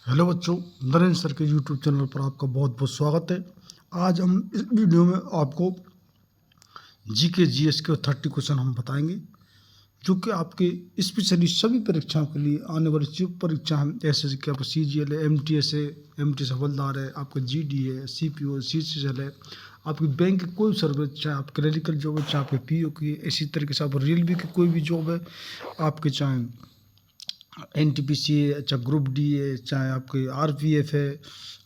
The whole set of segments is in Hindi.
हेलो बच्चों, नरेंद्र सर के यूट्यूब चैनल पर आपका बहुत बहुत स्वागत है। आज हम इस वीडियो में आपको जीके जीएस के 30 क्वेश्चन हम बताएंगे, जो कि आपके स्पेशली सभी परीक्षाओं के लिए आने वाली जो परीक्षा हैं, जैसे कि आपका CGL है, MTS है, MTS हवलदार है, आपका GD है, CPO, CCL है, आपकी बैंक की कोई सर्विस, चाहे आप क्लरिकल जॉब है, चाहे आपके PO की, इसी तरीके से आप रेलवे की कोई भी जॉब है, आपके चाहे NTPC है, चाहे ग्रुप D है, चाहे आपके RPF है,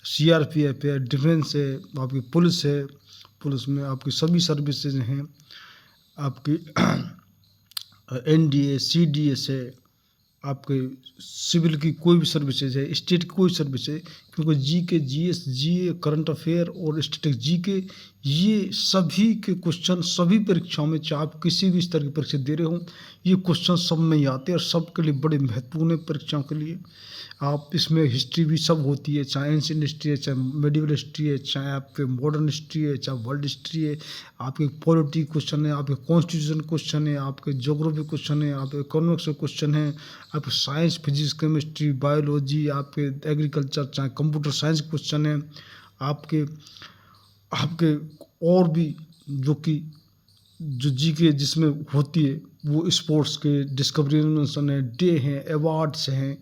CRPF है, डिफेंस है, आपकी पुलिस है, पुलिस में आपकी सभी सर्विसेज हैं, आपकी NDA CDS है, आपके सिविल की कोई भी सर्विसेज है, स्टेट की कोई सर्विस है, क्योंकि GK GS GA current affair और स्टैटिक GK ये सभी के क्वेश्चन सभी परीक्षाओं में, चाहे आप किसी भी स्तर की परीक्षा दे रहे हो, ये क्वेश्चन सब में ही आते हैं और सबके लिए बड़े महत्वपूर्ण है परीक्षाओं के लिए। आप इसमें हिस्ट्री भी सब होती है, चाहे एंशिएंट हिस्ट्री है, चाहे मेडिवल हिस्ट्री है, चाहे आपके मॉडर्न हिस्ट्री है, चाहे वर्ल्ड हिस्ट्री है, आपके पॉलिटी क्वेश्चन है, आपके कॉन्स्टिट्यूशन क्वेश्चन है, आपके ज्योग्राफी क्वेश्चन है, आपके इकोनॉमिक्स के क्वेश्चन है, आपके साइंस फिजिक्स केमिस्ट्री बायोलॉजी, आपके एग्रीकल्चर चाहे कंप्यूटर साइंस क्वेश्चन है, आपके आपके और भी जो कि जो जीके जिसमें होती है, वो स्पोर्ट्स के डिस्कवरी है, डे हैं, अवार्ड्स हैं,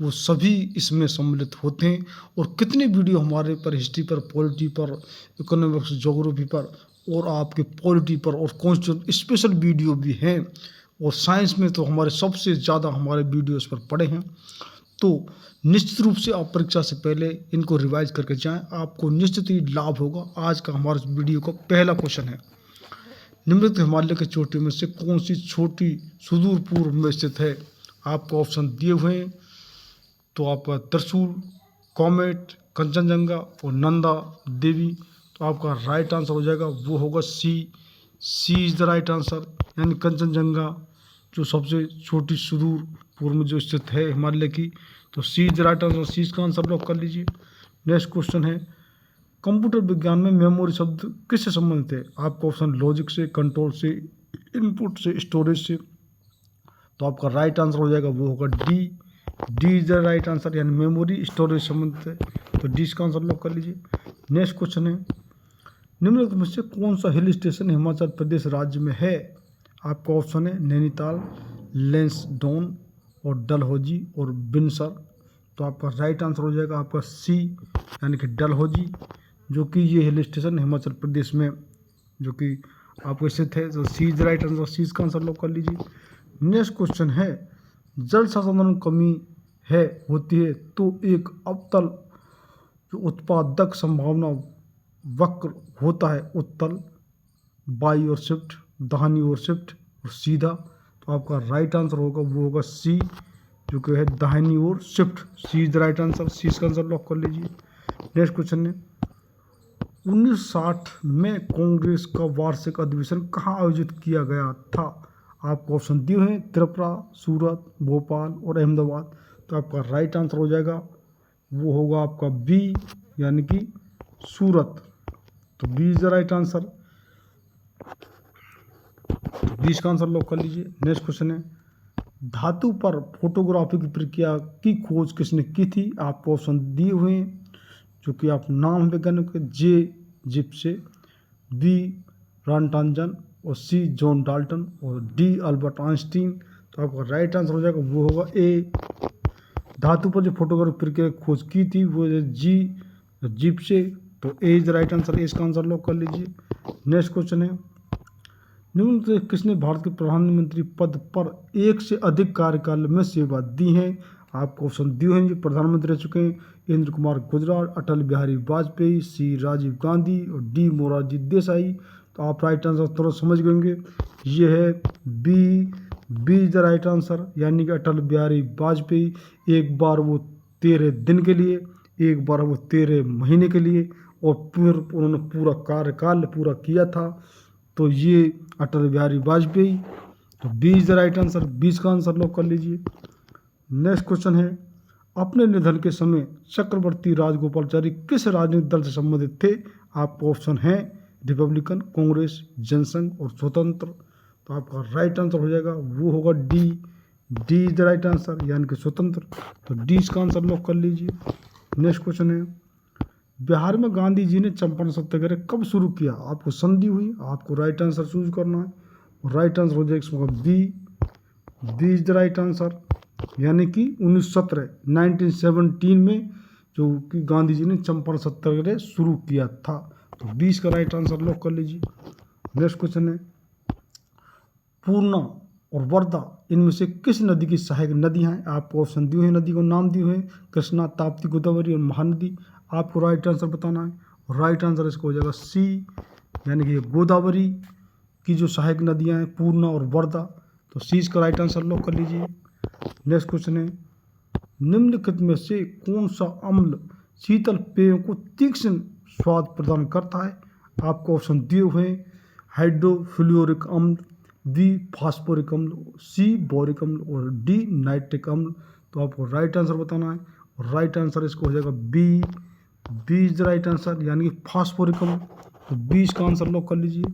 वो सभी इसमें सम्मिलित होते हैं। और कितने वीडियो हमारे पर हिस्ट्री पर, पॉलिटी पर, इकोनॉमिक्स ज्योग्राफी पर और आपके पॉलिटी पर और कॉन्स्टिट्यूशन स्पेशल वीडियो भी हैं। और साइंस में तो हमारे सबसे ज़्यादा हमारे वीडियोस पर पड़े हैं। तो निश्चित रूप से आप परीक्षा से पहले इनको रिवाइज करके जाएं, आपको निश्चित ही लाभ होगा। आज का हमारे वीडियो का पहला क्वेश्चन है, निम्नलिखित हिमालय की चोटी में से कौन सी छोटी सुदूर पूर्व में स्थित है? आपको ऑप्शन दिए हुए हैं, तो आपका त्रिशूल, कॉमेट, कंचनजंगा और नंदा देवी। तो आपका राइट आंसर हो जाएगा, वो होगा सी इज द राइट आंसर, यानी कंचनजंगा जो सबसे छोटी सुदूर पूर्व में जो स्थित है हिमालय की। तो सी is the right answer, C का आंसर लॉक कर लीजिए। नेक्स्ट क्वेश्चन है, कंप्यूटर विज्ञान में मेमोरी शब्द किससे संबंधित है? आपका ऑप्शन लॉजिक से, कंट्रोल से, इनपुट से, स्टोरेज से। तो आपका राइट आंसर हो जाएगा, वो होगा D is the right answer, यानी मेमोरी स्टोरेज संबंधित है। तो डी इसका आंसर लॉक कर लीजिए। नेक्स्ट क्वेश्चन है, निम्नलिखित में से कौन सा हिल स्टेशन हिमाचल प्रदेश राज्य में है? आपका ऑप्शन है नैनीताल, लैंसडौन और डलहौजी और बिनसर। तो आपका राइट आंसर हो जाएगा आपका सी, यानी कि डलहौजी, जो कि ये हिल स्टेशन हिमाचल प्रदेश में जो कि आपको स्थित है। तो सी इज राइट आंसर, सी का आंसर लॉक कर लीजिए। नेक्स्ट क्वेश्चन है, जल संसाधन में कमी है होती है तो एक अवतल जो उत्पादक संभावना वक्र होता है, उत्तल, बाई और शिफ्ट, दाहिनी ओर शिफ्ट और सीधा। तो आपका राइट आंसर होगा, वो होगा सी, जो कि है दाहिनी ओर shift. C is the right answer, C का आंसर लॉक कर लीजिए। नेक्स्ट क्वेश्चन है, 1960 में कांग्रेस का वार्षिक अधिवेशन कहाँ आयोजित किया गया था? आपको ऑप्शन दिए हैं त्रिपुरा, सूरत, भोपाल और अहमदाबाद। तो आपका राइट आंसर हो जाएगा, वो होगा आपका बी, यानी कि सूरत। तो B is the right answer, तो बी का आंसर लॉक कर लीजिए। नेक्स्ट क्वेश्चन है, धातु पर फोटोग्राफी की प्रक्रिया की खोज किसने की थी? आपको ऑप्शन दिए हुए हैं, जो कि आप नाम वैज्ञानिक जे जिप्से, बी रांटांजन और सी जॉन डाल्टन और डी अल्बर्ट आइंस्टीन। तो आपका राइट आंसर हो जाएगा, वो होगा ए, धातु पर जो फोटोग्राफी प्रक्रिया खोज की थी वो जी जिप्से। तो ए इज द राइट आंसर, इसका आंसर लॉक कर लीजिए। नेक्स्ट क्वेश्चन है, निम्न किसने भारत के प्रधानमंत्री पद पर एक से अधिक कार्यकाल में सेवा दी है? आपको ऑप्शन दिए हैं, जो प्रधानमंत्री रह चुके हैं, इंद्र कुमार गुजराल, अटल बिहारी वाजपेयी, सी राजीव गांधी और डी मोरारजी देसाई। तो आप राइट आंसर तुरंत समझ गएंगे, ये है B is the right answer, यानी कि अटल बिहारी वाजपेयी। एक बार वो 13 दिन के लिए, एक बार वो 13 महीने के लिए, और उन्होंने पूरा कार्यकाल पूरा किया था। तो ये अटल बिहारी वाजपेयी। तो B is the right answer, 20 का आंसर लॉक कर लीजिए। नेक्स्ट क्वेश्चन है, अपने निधन के समय चक्रवर्ती राजगोपालाचारी किस राजनीतिक दल से संबंधित थे? आपको ऑप्शन है रिपब्लिकन, कांग्रेस, जनसंघ और स्वतंत्र। तो आपका राइट आंसर हो जाएगा, वो होगा D, D is the right answer, यानी कि स्वतंत्र। तो डी इसका आंसर लॉक कर लीजिए। नेक्स्ट क्वेश्चन है, बिहार में गांधी जी ने चंपारण सत्याग्रह कब शुरू किया? आपको संधि हुई, आपको राइट आंसर चूज करना है। राइट आंसर हो जाएगा इसमें B, B is the right answer, यानी कि 1917 में जो कि गांधी जी ने चंपारण सत्याग्रह शुरू किया था। तो 20 का राइट आंसर लॉक कर लीजिए। नेक्स्ट क्वेश्चन है, पूर्णा और वर्धा इनमें से किस नदी की सहायक नदियां हैं? आपको ऑप्शन दिए हुए नदी को नाम दिए हुए, कृष्णा, ताप्ती, गोदावरी और महानदी। आपको राइट आंसर बताना है। राइट आंसर इसको हो जाएगा सी, यानी कि गोदावरी की जो सहायक नदियां हैं पूर्णा और वर्धा। तो सी इसका राइट आंसर लॉक कर लीजिए। नेक्स्ट क्वेश्चन है, निम्नलिखित में से कौन सा अम्ल शीतल पेयों को तीक्ष्ण स्वाद प्रदान करता है? आपको ऑप्शन दिए हुए, हाइड्रोफ्लोरिक अम्ल, बी फास्फोरिक अम्ल, सी बोरिक अम्ल और डी नाइट्रिक अम्ल। तो आपको राइट आंसर बताना है। और राइट आंसर इसको हो जाएगा B, B is the right answer, यानी कि फास्फोरिक अम्ल। तो 20 का आंसर लॉक कर लीजिए।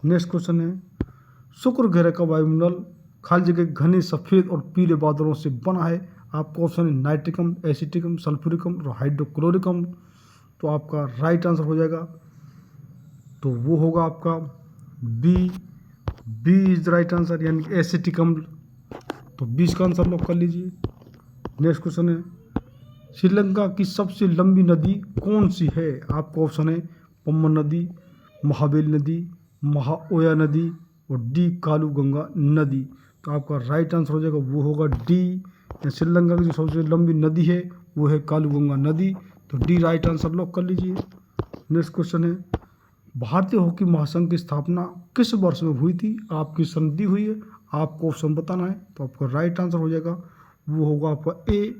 नेक्स्ट क्वेश्चन है, शुक्र ग्रह का वायुमंडल खाली जगह घने सफ़ेद और पीले बादलों से बना है। आपको ऑप्शन है नाइट्रिक अम्ल, एसिटिक अम्ल, सल्फ्यूरिक अम्ल और हाइड्रोक्लोरिक अम्ल। तो आपका राइट आंसर हो जाएगा, तो वो होगा आपका B, B is the right answer, यानी कि एसिटिक अम्ल। तो 20 का आंसर लॉक कर लीजिए। नेक्स्ट क्वेश्चन है, श्रीलंका की सबसे लंबी नदी कौन सी है? आपको ऑप्शन है पम्बन नदी, महाबेली नदी, महाओया नदी और डी कालू गंगा नदी। तो आपका राइट आंसर हो जाएगा वो होगा डी, श्रीलंका की जो सबसे लंबी नदी है वो है कालू गंगा नदी। तो डी राइट आंसर लॉक कर लीजिए। नेक्स्ट क्वेश्चन है, भारतीय हॉकी महासंघ की स्थापना किस वर्ष में हुई थी? आपकी संधि हुई है, आपको ऑप्शन बताना है। तो आपका राइट आंसर हो जाएगा वो होगा आपका ए,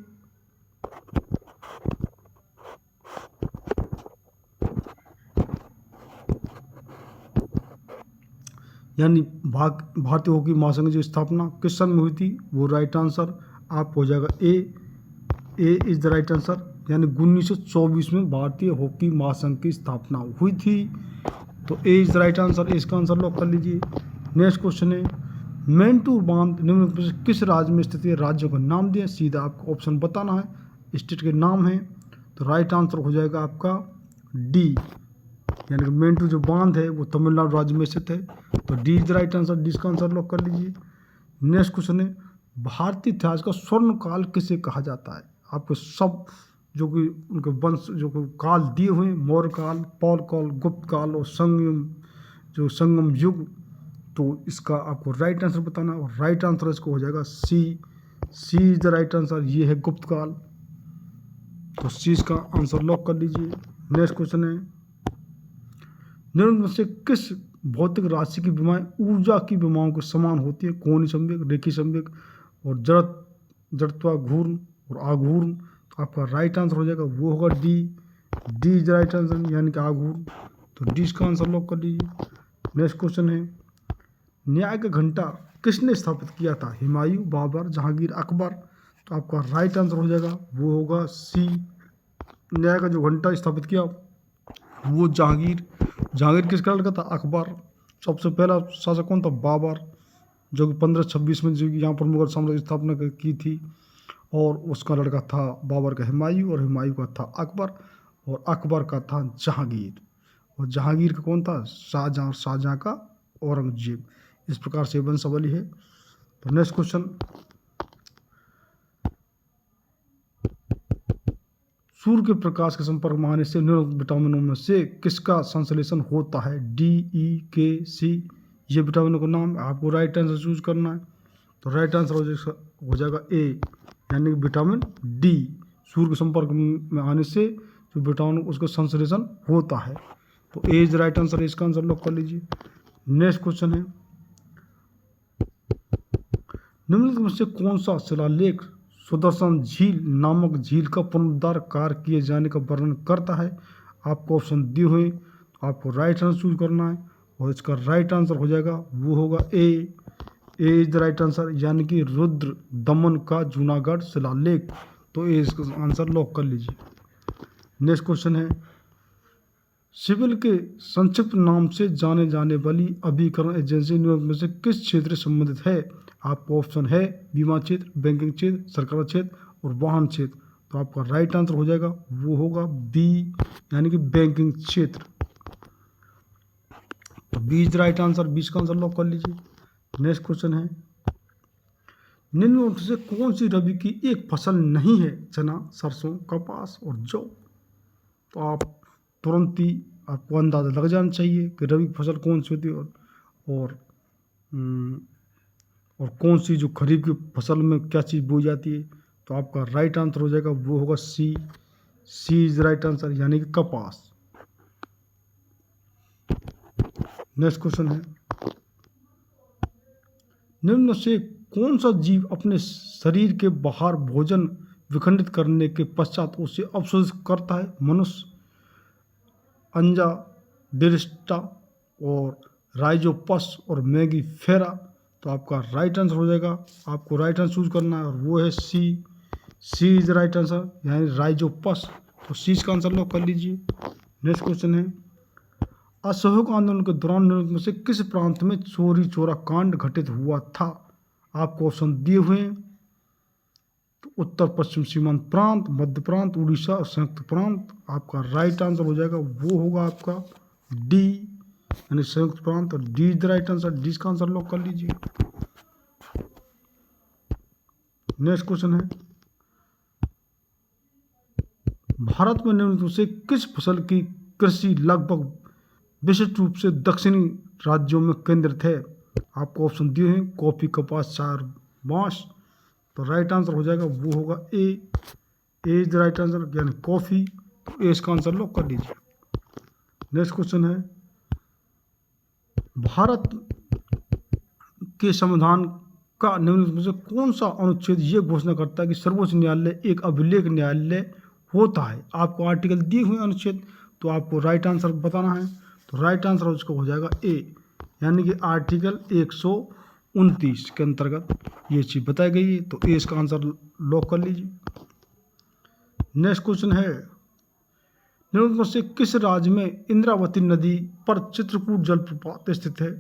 यानी भारतीय हॉकी महासंघ की स्थापना किस सन में हुई थी? वो राइट आंसर आप हो जाएगा ए, ए इज द राइट आंसर, यानी 1924 में भारतीय हॉकी महासंघ की स्थापना हुई थी। तो ए इज द राइट आंसर, इसका आंसर लॉक कर लीजिए। नेक्स्ट क्वेश्चन है, मैंटूर बांध निम्नलिखित में से किस राज्य में स्थित है? राज्यों का नाम दिया, सीधा आपको ऑप्शन बताना है, स्टेट के नाम है। तो राइट आंसर हो जाएगा आपका डी, यानी कि मैंटूर जो बांध है वो तमिलनाडु राज्य में स्थित है। तो D is the right answer, D इसका आंसर लॉक कर लीजिए। नेक्स्ट क्वेश्चन है, भारतीय इतिहास का स्वर्ण काल किसे कहा जाता है? आपको सब जो कि उनके वंश जो कि काल दिए हुए हैं, मौर्य काल, पौल काल, गुप्त काल और संगम युग। तो इसका आपको राइट आंसर बताना है। और राइट आंसर इसको हो जाएगा सी, सी इज द राइट आंसर, ये है गुप्त काल। तो सी इसका आंसर लॉक कर लीजिए। नेक्स्ट क्वेश्चन है, निम्न में से किस भौतिक राशि की विमाएं ऊर्जा की विमाओं के समान होती है? कोणीय संवेग, रेखीय संवेग और जड़त्वाघूर्ण और आघूर्ण। तो आपका राइट आंसर हो जाएगा वो होगा D, D is the right answer, यानी कि आघूर्ण। तो डी इसका आंसर लॉक कर लीजिए। नेक्स्ट क्वेश्चन है, न्याय का घंटा किसने स्थापित किया था? हुमायूं, बाबर, जहांगीर, अकबर। तो आपका राइट आंसर हो जाएगा वो होगा सी, न्याय का जो घंटा स्थापित किया वो जहांगीर। जहांगीर किसका लड़का था? अकबर। सबसे पहला शासक कौन था? बाबर, जो कि 1526 में जो यहाँ पर मुगल साम्राज्य की स्थापना की थी। और उसका लड़का था बाबर का हुमायूं, और हुमायूं का था अकबर, और अकबर का था जहांगीर, और जहांगीर का कौन था? शाहजहाँ, और शाहजहाँ का औरंगजेब। इस प्रकार से वंशावली है। तो नेक्स्ट क्वेश्चन, सूर्य के प्रकाश के संपर्क में आने से निम्नलिखित विटामिनों में से किसका संश्लेषण होता है? डी, ई, के, सी। ये विटामिनों का नाम, आपको राइट आंसर चूज करना है। तो राइट आंसर हो जाएगा ए, यानी कि विटामिन डी। सूर्य के संपर्क में आने से जो विटामिन उसका संश्लेषण होता है। तो ए इज राइट आंसर, इसका आंसर लॉक कर लीजिए। नेक्स्ट क्वेश्चन है, निम्नलिखित में से कौन सा शिलालेख सुदर्शन झील नामक झील का पुनरुद्धार कार्य किए जाने का वर्णन करता है? आपको ऑप्शन दिए हुए, तो आपको राइट आंसर चूज करना है। और इसका राइट आंसर हो जाएगा वो होगा ए, ए इज द राइट आंसर, यानी कि रुद्र दमन का जूनागढ़ शिलालेख। तो ए इसका आंसर लॉक कर लीजिए। नेक्स्ट क्वेश्चन है, सिबिल के संक्षिप्त नाम से जाने जाने वाली अभिकरण एजेंसी निम्न में से किस क्षेत्र से संबंधित है? आपका ऑप्शन है बीमा क्षेत्र, बैंकिंग क्षेत्र, सरकारी क्षेत्र और वाहन क्षेत्र। तो आपका राइट आंसर हो जाएगा, वो होगा बी, यानी कि बैंकिंग क्षेत्र। तो बी इज राइट आंसर, 20 का आंसर लॉक कर लीजिए। नेक्स्ट क्वेश्चन है, निम्न में से कौन सी रबी की एक फसल नहीं है? चना, सरसों, कपास और जौ। तो आप तुरंत ही आपको अंदाज़ा लग जाना चाहिए कि रबी की फसल कौन सी होती है और और कौन सी जो खरीफ की फसल में क्या चीज़ बोई जाती है। तो आपका राइट आंसर हो जाएगा, वो होगा सी। सी इज राइट आंसर, यानी कि कपास। नेक्स्ट क्वेश्चन है, निम्न में से कौन सा जीव अपने शरीर के बाहर भोजन विखंडित करने के पश्चात उसे अवशोषित करता है? मनुष्य, अंजा डिरिस्टा और राइजोपस और मैगी फेरा। तो आपका राइट आंसर हो जाएगा, आपको राइट आंसर चूज करना है और वो है सी। सी इज राइट आंसर, यानी राइजोपस। तो सी का आंसर लॉक कर लीजिए। नेक्स्ट क्वेश्चन है, असहयोग आंदोलन के दौरान निम्नलिखित में से किस प्रांत में चोरी चोरा कांड घटित हुआ था? आपको ऑप्शन दिए हुए हैं, तो उत्तर पश्चिम सीमांत प्रांत, मध्य प्रांत, उड़ीसा और संयुक्त प्रांत। आपका राइट आंसर हो जाएगा, वो होगा आपका डी, यानी संयुक्त प्रांत। और D is right answer, D का आंसर लॉक कर लीजिए। नेक्स्ट क्वेश्चन है, भारत में निम्नलिखित में से किस फसल की कृषि लगभग विशिष्ट रूप से दक्षिणी राज्यों में केंद्रित है? आपको ऑप्शन दिए हैं, कॉफी, कपास, चाय और बांस। तो राइट आंसर हो जाएगा, वो होगा ए। ए इज राइट आंसर, यानी कॉफी। तो ए इसका आंसर लॉक कर लीजिए। नेक्स्ट क्वेश्चन है, भारत के संविधान का निम्नलिखित में से कौन सा अनुच्छेद ये घोषणा करता है कि सर्वोच्च न्यायालय एक अभिलेख न्यायालय होता है? आपको आर्टिकल दिए हुए अनुच्छेद, तो आपको राइट आंसर बताना है। तो राइट आंसर उसका हो जाएगा ए, यानी कि आर्टिकल 129 के अंतर्गत ये चीज़ बताई गई है। तो ए इसका आंसर लॉक कर लीजिए। नेक्स्ट क्वेश्चन है, निम्नलिखित में से किस राज्य में इंद्रावती नदी पर चित्रकूट जलप्रपात स्थित है?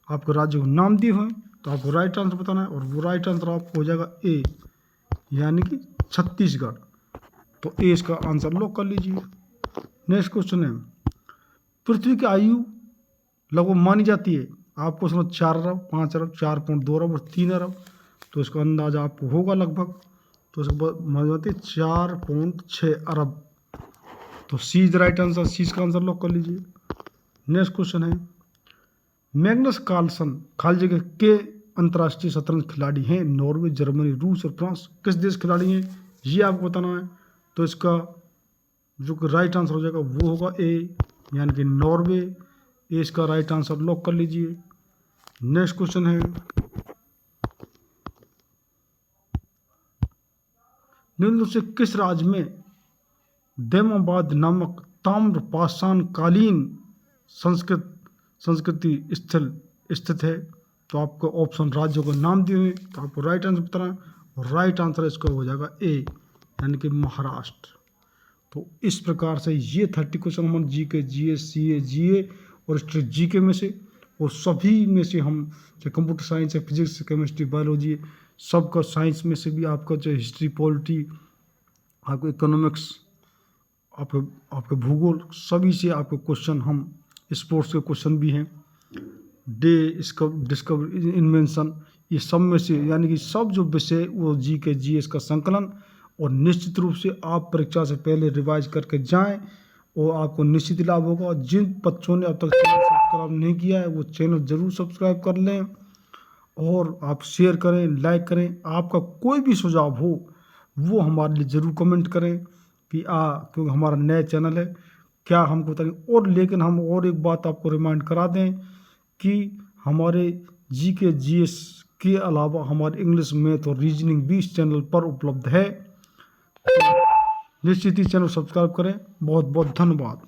आपको राज्य को नाम दिए हुए हैं, तो आपको राइट आंसर बताना है और वो राइट आंसर आपको हो जाएगा ए, यानी कि छत्तीसगढ़। तो ए इसका आंसर लॉक कर लीजिए। नेक्स्ट क्वेश्चन है, पृथ्वी की आयु लगभग मानी जाती है, आपको समझ 4 अरब, 5 अरब, 4.2 अरब और 3 अरब। तो इसका अंदाजा आपको होगा लगभग, तो इसके बाद मानी जाती है 4.6 अरब। तो सी इज राइट आंसर, सी का आंसर लॉक कर लीजिए। नेक्स्ट क्वेश्चन है, मैग्नस कार्लसन खाली जगह के अंतर्राष्ट्रीय शतरंज खिलाड़ी हैं? नॉर्वे, जर्मनी, रूस और फ्रांस। किस देश खिलाड़ी हैं ये आपको बताना है। तो इसका जो राइट आंसर हो जाएगा वो होगा ए, यानी कि नॉर्वे। ए इसका राइट आंसर लॉक कर लीजिए। नेक्स्ट क्वेश्चन है, निम्न से किस राज्य में दैमाबाद नामक ताम्र पाषाणकालीन संस्कृति स्थल स्थित है? तो आपको ऑप्शन राज्यों के नाम दिए हुए, तो आपको राइट आंसर बताना है और राइट आंसर इसका हो जाएगा ए, यानी कि महाराष्ट्र। तो इस प्रकार से ये 30 क्वेश्चन हम जीके, जीएस, सीए, जीए और स्ट्रिक्ट जीके में से, और सभी में से हम चाहे कंप्यूटर साइंस है, फिजिक्स, केमिस्ट्री, बायोलॉजी, सबका साइंस में से भी आपका चाहे हिस्ट्री, पॉलिटी, आपको इकोनॉमिक्स, आपके भूगोल, सभी से आपके क्वेश्चन, हम स्पोर्ट्स के क्वेश्चन भी हैं, डिस्कवरी, इन्वेंशन, ये सब में से, यानी कि सब जो विषय वो जीके, जीएस का संकलन। और निश्चित रूप से आप परीक्षा से पहले रिवाइज करके जाएं और आपको निश्चित लाभ होगा। और जिन बच्चों ने अब तक चैनल सब्सक्राइब नहीं किया है वो चैनल ज़रूर सब्सक्राइब कर लें और आप शेयर करें, लाइक करें। आपका कोई भी सुझाव हो वो हमारे लिए ज़रूर कमेंट करें कि क्योंकि हमारा नया चैनल है, क्या हमको बताएं। और लेकिन हम और एक बात आपको रिमाइंड करा दें कि हमारे जीके, जीएस के अलावा हमारे इंग्लिश, मैथ और रीजनिंग भी इस चैनल पर उपलब्ध है। निश्चित ही चैनल सब्सक्राइब करें। बहुत बहुत धन्यवाद।